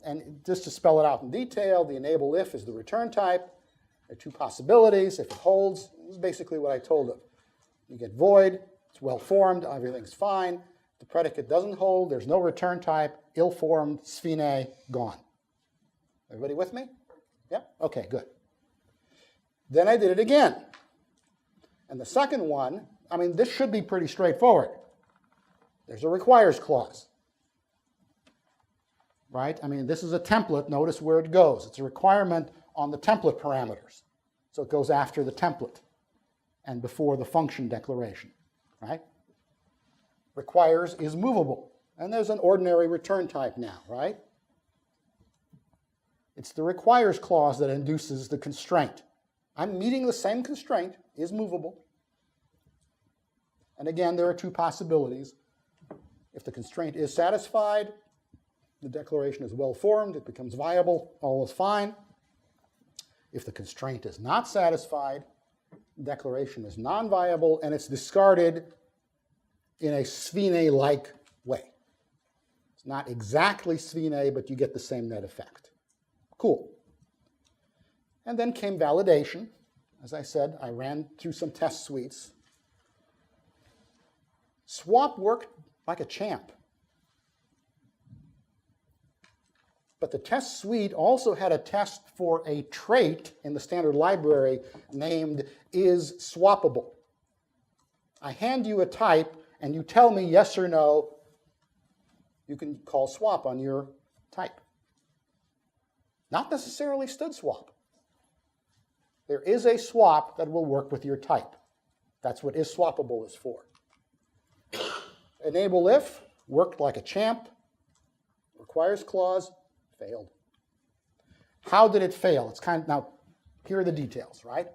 And just to spell it out in detail, the enable if is the return type. There are two possibilities. If it holds, this is basically what I told them. You get void, it's well-formed, everything's fine. The predicate doesn't hold, there's no return type, ill-formed, sphene, gone. Everybody with me? Yeah? Okay, good. Then I did it again. And the second one, I mean, this should be pretty straightforward. There's a requires clause. Right? I mean, this is a template. Notice where it goes. It's a requirement on the template parameters. So it goes after the template and before the function declaration. Right? Requires is movable. And there's an ordinary return type now, right? It's the requires clause that induces the constraint. I'm meeting the same constraint, is movable. And again, there are two possibilities. If the constraint is satisfied, the declaration is well-formed, it becomes viable, all is fine. If the constraint is not satisfied, the declaration is non-viable, and it's discarded in a sphene-like way. It's not exactly sphene, but you get the same net effect. Cool. And then came validation. As I said, I ran through some test suites. Swap worked like a champ. But the test suite also had a test for a trait in the standard library named is swappable. I hand you a type, and you tell me yes or no, you can call swap on your type. Not necessarily std swap. There is a swap that will work with your type. That's what isSwappable is for. Enable if worked like a champ. Requires clause, failed. How did it fail? It's kind of, now, here are the details, right?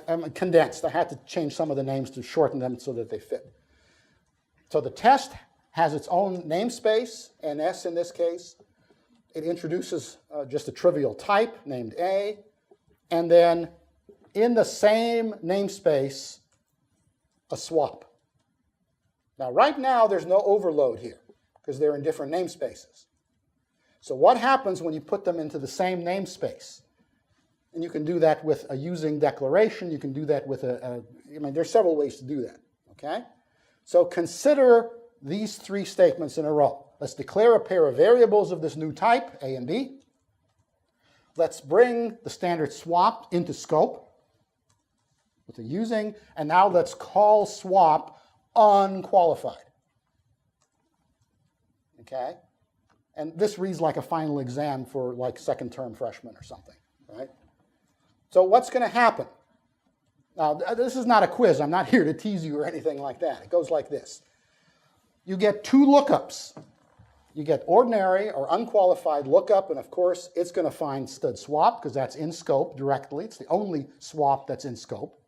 I'm condensed. I had to change some of the names to shorten them so that they fit. So the test has its own namespace, NS in this case. It introduces just a trivial type named A, and then in the same namespace, a swap. Now, right now, there's no overload here because they're in different namespaces. So what happens when you put them into the same namespace? And you can do that with a using declaration. You can do that with I mean, there's several ways to do that, okay? So consider these three statements in a row. Let's declare a pair of variables of this new type, A and B. Let's bring the standard swap into scope with the using, and now let's call swap unqualified. Okay? And this reads like a final exam for like second term freshman or something, right? So what's going to happen? Now, this is not a quiz. I'm not here to tease you or anything like that. It goes like this. You get two lookups. You get ordinary or unqualified lookup, and of course, it's going to find std swap because that's in scope directly. It's the only swap that's in scope.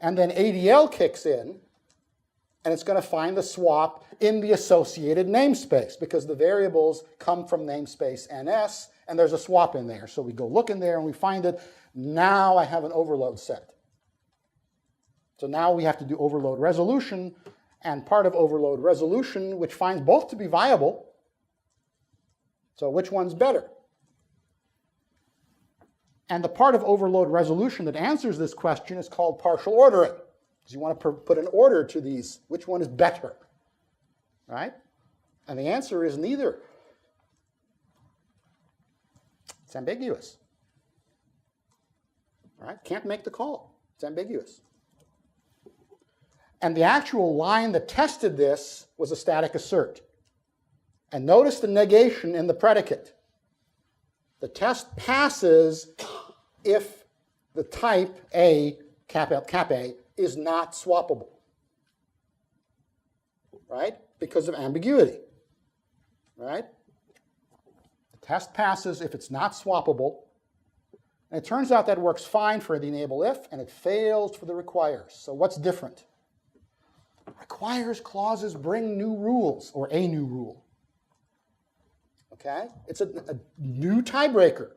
And then ADL kicks in, and it's going to find the swap in the associated namespace because the variables come from namespace NS, and there's a swap in there. So we go look in there, and we find it. Now I have an overload set. So now we have to do overload resolution, and part of overload resolution, which finds both to be viable. So which one's better? And the part of overload resolution that answers this question is called partial ordering. Because you want to put an order to these. Which one is better? Right? And the answer is neither. It's ambiguous. Right? Can't make the call. It's ambiguous. And the actual line that tested this was a static assert. And notice the negation in the predicate. The test passes if the type A, cap A, is not swappable. Right? Because of ambiguity. Right? The test passes if it's not swappable. And it turns out that works fine for the enable if, and it fails for the requires. So what's different? Requires clauses bring new rules, or a new rule. Okay? It's a new tiebreaker.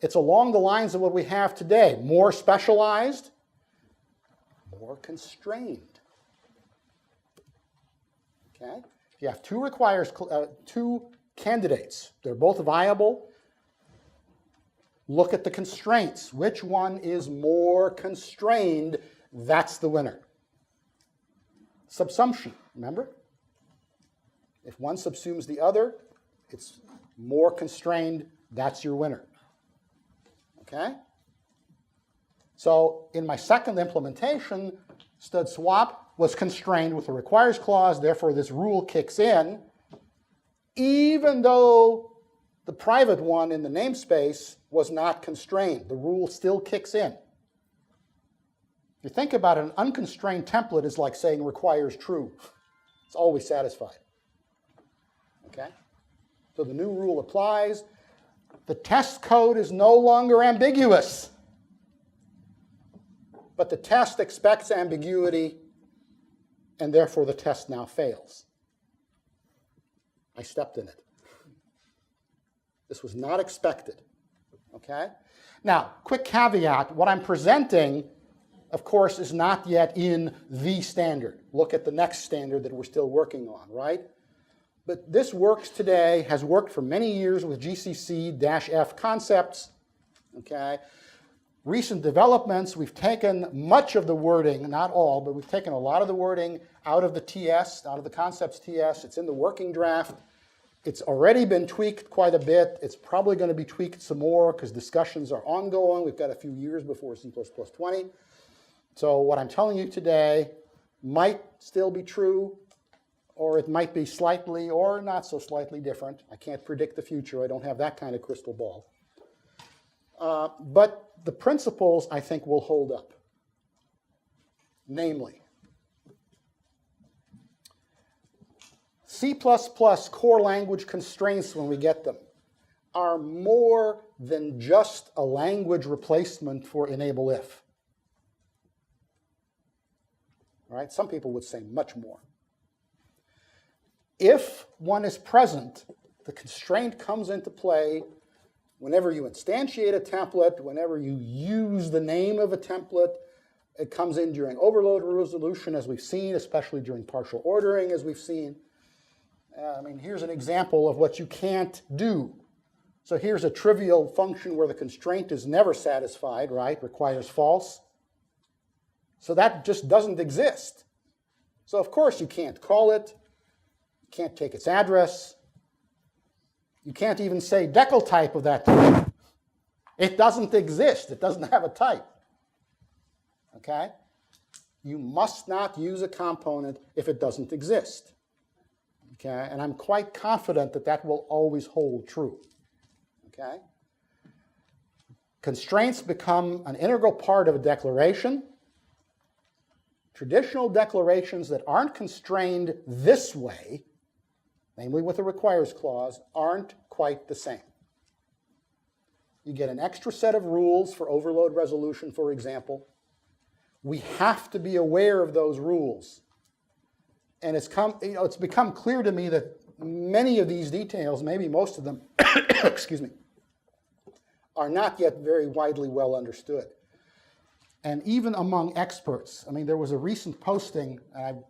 It's along the lines of what we have today. More specialized, more constrained. Okay? If you have two candidates, they're both viable, look at the constraints. Which one is more constrained? That's the winner. Subsumption, remember? If one subsumes the other, it's more constrained, that's your winner. Okay? So in my second implementation, std swap was constrained with the requires clause, therefore this rule kicks in, even though the private one in the namespace was not constrained. The rule still kicks in. If you think about it, an unconstrained template is like saying requires true. It's always satisfied. Okay? So the new rule applies. The test code is no longer ambiguous. But the test expects ambiguity, and therefore the test now fails. I stepped in it. This was not expected. Okay? Now, quick caveat, what I'm presenting, of course, is not yet in the standard. Look at the next standard that we're still working on, right? But this works today, has worked for many years with GCC-F concepts, okay? Recent developments, we've taken much of the wording, not all, but we've taken a lot of the wording out of the TS, out of the concepts TS. It's in the working draft. It's already been tweaked quite a bit. It's probably going to be tweaked some more because discussions are ongoing. We've got a few years before C++20. So what I'm telling you today might still be true, or it might be slightly or not so slightly different. I can't predict the future. I don't have that kind of crystal ball. But the principles, I think, will hold up. Namely, C++ core language constraints, when we get them, are more than just a language replacement for enable if. Right? Some people would say much more. If one is present, the constraint comes into play whenever you instantiate a template, whenever you use the name of a template. It comes in during overload resolution, as we've seen, especially during partial ordering, as we've seen. I mean, here's an example of what you can't do. So here's a trivial function where the constraint is never satisfied, right? Requires false. So that just doesn't exist. So of course you can't call it. You can't take its address. You can't even say decal type of that type. It doesn't exist. It doesn't have a type. Okay? You must not use a component if it doesn't exist. Okay? And I'm quite confident that that will always hold true. Okay? Constraints become an integral part of a declaration. Traditional declarations that aren't constrained this way, namely with the requires clause, aren't quite the same. You get an extra set of rules for overload resolution, for example. We have to be aware of those rules. And it's become clear to me that many of these details, maybe most of them, excuse me, are not yet very widely well understood. And even among experts, I mean, there was a recent posting, and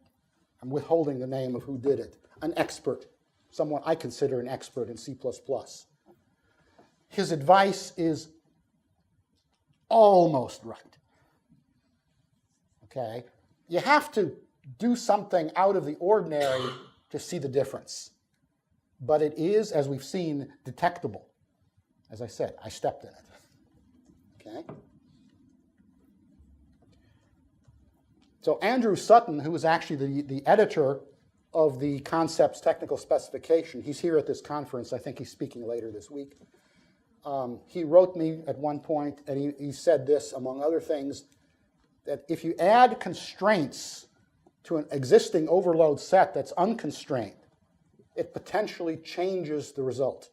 I'm withholding the name of who did it, an expert, someone I consider an expert in C++. His advice is almost right. Okay? You have to do something out of the ordinary to see the difference. But it is, as we've seen, detectable. As I said, I stepped in it. Okay? So Andrew Sutton, who is actually the editor of the concept's technical specification, he's here at this conference. I think he's speaking later this week. He wrote me at one point, and he said this, among other things, that if you add constraints to an existing overload set that's unconstrained, it potentially changes the result.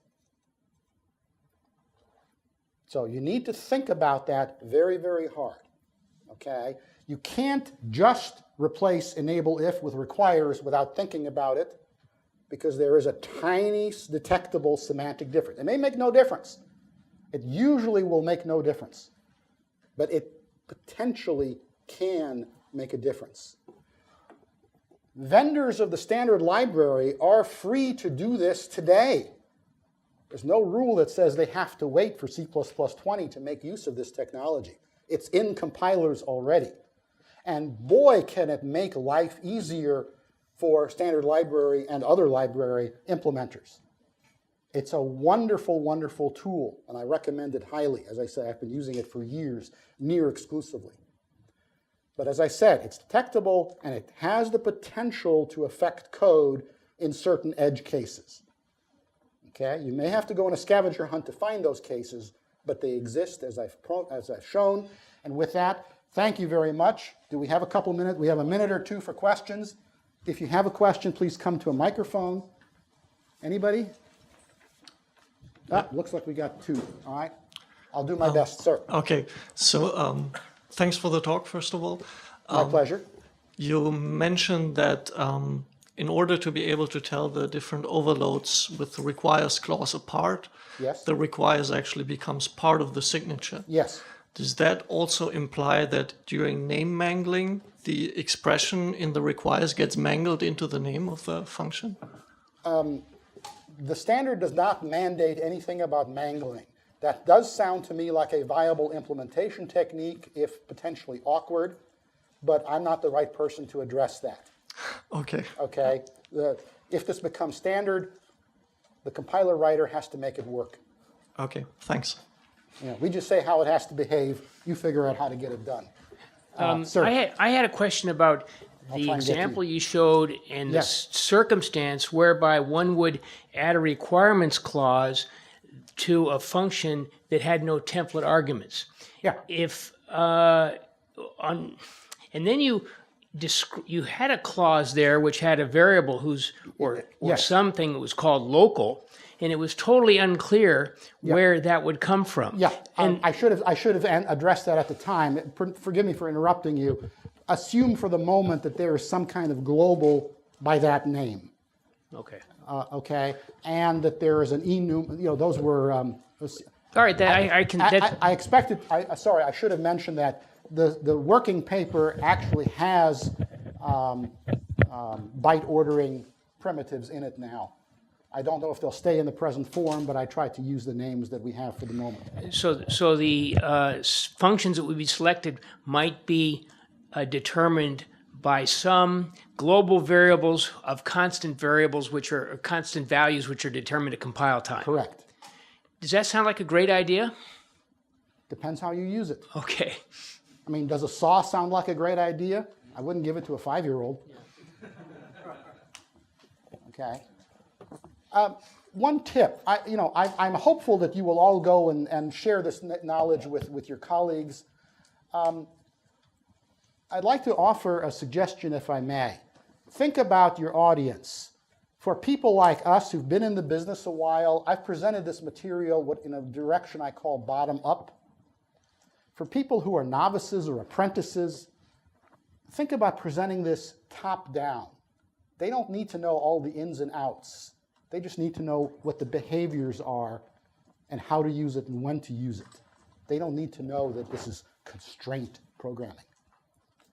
So you need to think about that very, very hard. Okay? You can't just replace enable if with requires without thinking about it, because there is a tiny detectable semantic difference. It may make no difference. It usually will make no difference. But it potentially can make a difference. Vendors of the standard library are free to do this today. There's no rule that says they have to wait for C++20 to make use of this technology. It's in compilers already. And boy, can it make life easier for standard library and other library implementers. It's a wonderful, wonderful tool, and I recommend it highly. As I said, I've been using it for years, near exclusively. But as I said, it's detectable, and it has the potential to affect code in certain edge cases. Okay? You may have to go on a scavenger hunt to find those cases, but they exist, as I've shown. And with that, thank you very much. Do we have a couple minutes? We have a minute or two for questions. If you have a question, please come to a microphone. Anybody? Looks like we got two. All right. I'll do my best, sir. Okay. So thanks for the talk, first of all. My pleasure. You mentioned that in order to be able to tell the different overloads with the requires clause apart, yes, the requires actually becomes part of the signature. Yes. Does that also imply that during name mangling, the expression in the requires gets mangled into the name of the function? The standard does not mandate anything about mangling. That does sound to me like a viable implementation technique, if potentially awkward, but I'm not the right person to address that. Okay. Okay. If this becomes standard, the compiler writer has to make it work. Okay, thanks. You know, we just say how it has to behave. You figure out how to get it done. Sir. I had a question about I'll the try and get to example you. you showed and the Yes. circumstance whereby one would add a requirements clause to a function that had no template arguments. Yeah. If and then you had a clause there which had a variable or Yes. something that was called local, and it was totally unclear where that would come from. Yeah, And I should have addressed that at the time. Forgive me for interrupting you. Assume for the moment that there is some kind of global by that name, okay. okay, and that there is an those were. All right, I can. I expected. Sorry, I should have mentioned that the working paper actually has byte ordering primitives in it now. I don't know if they'll stay in the present form, but I tried to use the names that we have for the moment. So the functions that would be selected might be determined by some global variables of constant variables, which are constant values, which are determined at compile time. Correct. Does that sound like a great idea? Depends how you use it. Okay. I mean, does a saw sound like a great idea? I wouldn't give it to a 5-year-old. Okay. One tip, I'm hopeful that you will all go and share this knowledge with your colleagues. I'd like to offer a suggestion, if I may. Think about your audience. For people like us who've been in the business a while, I've presented this material in a direction I call bottom up. For people who are novices or apprentices, think about presenting this top down. They don't need to know all the ins and outs. They just need to know what the behaviors are and how to use it and when to use it. They don't need to know that this is constraint programming.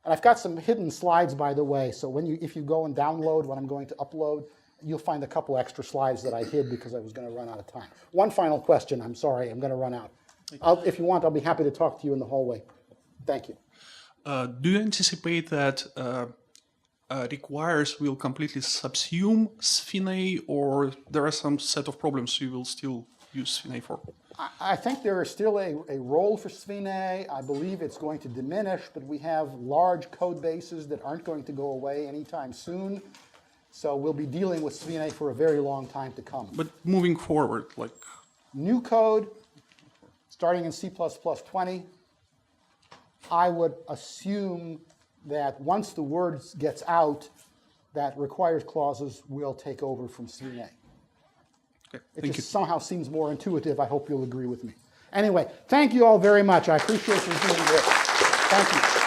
And I've got some hidden slides, by the way, so if you go and download what I'm going to upload, you'll find a couple extra slides that I hid because I was going to run out of time. One final question. I'm sorry, I'm going to run out. If you want, I'll be happy to talk to you in the hallway. Thank you. Do you anticipate that requires will completely subsume Sphinx, or there are some set of problems you will still use Sphinx for? I think there is still a role for Sphinx. I believe it's going to diminish, but we have large code bases that aren't going to go away anytime soon. So we'll be dealing with Sphinx for a very long time to come. But moving forward, like... New code, starting in C++20, I would assume that once the word gets out, that requires clauses will take over from Sphinx. Okay, It just somehow seems more intuitive. I hope you'll agree with me. Anyway, thank you all very much. I appreciate you being here. Thank you.